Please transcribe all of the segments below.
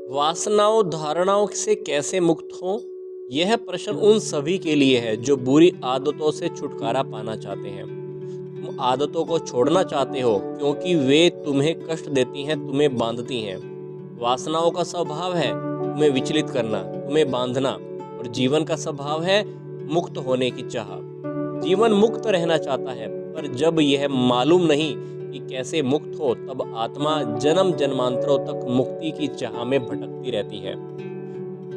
वासनाओं धारणाओं से कैसे मुक्त हो? यह प्रश्न उन सभी के लिए है जो बुरी आदतों से छुटकारा पाना चाहते हैं। तुम आदतों को छोड़ना चाहते हो क्योंकि वे तुम्हें कष्ट देती हैं, तुम्हें बांधती हैं। वासनाओं का स्वभाव है तुम्हें विचलित करना, तुम्हें बांधना, और जीवन का स्वभाव है मुक्त होने की चाह। जीवन मुक्त रहना चाहता है, पर जब यह मालूम नहीं कि कैसे मुक्त हो, तब आत्मा जन्म जन्मांतरों तक मुक्ति की चाह में भटकती रहती है।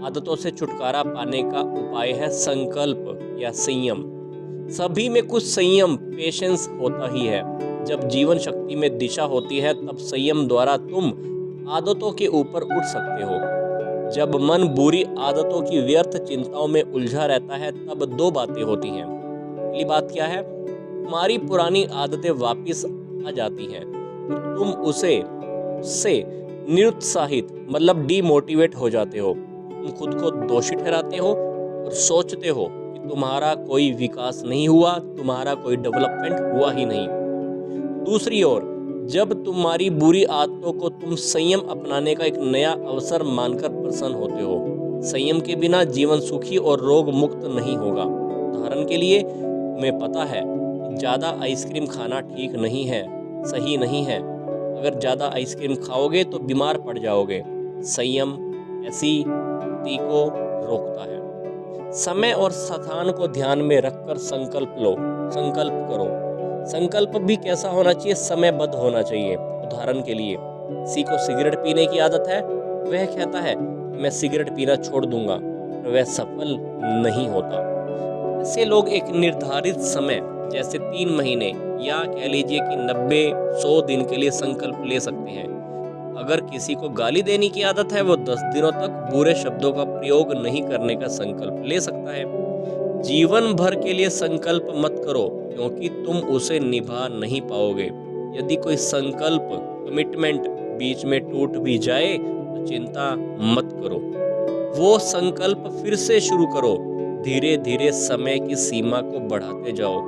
आदतों से छुटकारा पाने का उपाय है संकल्प या संयम। सभी में कुछ संयम, पेशेंस होता ही है। जब जीवन शक्ति में दिशा होती है, तब संयम द्वारा तुम आदतों के ऊपर उठ सकते हो। जब मन बुरी आदतों की व्यर्थ चिंताओं में उलझा रहता है, तब दो बातें होती हैं। पहली बात क्या है? तुम्हारी पुरानी आदतें वापस आ जाती हैं। तुम उससे निरुत्साहित मतलब डीमोटिवेट हो जाते हो। तुम खुद को दोषी ठहराते हो और सोचते हो कि तुम्हारा कोई विकास नहीं हुआ, तुम्हारा कोई डेवलपमेंट हुआ ही नहीं। दूसरी ओर जब तुम्हारी बुरी आदतों को तुम संयम अपनाने का एक नया अवसर मानकर प्रसन्न होते हो। संयम के बिना जीवन सुखी और रोग मुक्त नहीं होगा। उदाहरण के लिए, तुम्हें पता है कि ज़्यादा आइसक्रीम खाना ठीक नहीं है, सही नहीं है। अगर ज़्यादा आइसक्रीम खाओगे तो बीमार पड़ जाओगे। संयम ऐसी गति को रोकता है। समय और स्थान को ध्यान में रखकर संकल्प लो, संकल्प करो। संकल्प भी कैसा होना चाहिए? समयबद्ध होना चाहिए। उदाहरण के लिए, किसी को सिगरेट पीने की आदत है, वह कहता है मैं सिगरेट पीना छोड़ दूंगा, वह सफल नहीं होता। ऐसे लोग एक निर्धारित समय जैसे 3 महीने या कह लीजिए कि 90-100 दिन के लिए संकल्प ले सकते हैं। अगर किसी को गाली देने की आदत है, वो 10 दिनों तक बुरे शब्दों का प्रयोग नहीं करने का संकल्प ले सकता है। जीवन भर के लिए संकल्प मत करो, क्योंकि तुम उसे निभा नहीं पाओगे। यदि कोई संकल्प, कमिटमेंट बीच में टूट भी जाए तो चिंता मत करो, वो संकल्प फिर से शुरू करो। धीरे धीरे समय की सीमा को बढ़ाते जाओ,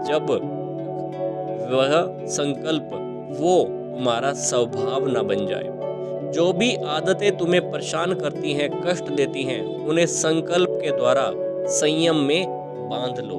जब वह संकल्प वो तुम्हारा स्वभाव न बन जाए। जो भी आदतें तुम्हें परेशान करती हैं, कष्ट देती हैं, उन्हें संकल्प के द्वारा संयम में बांध लो।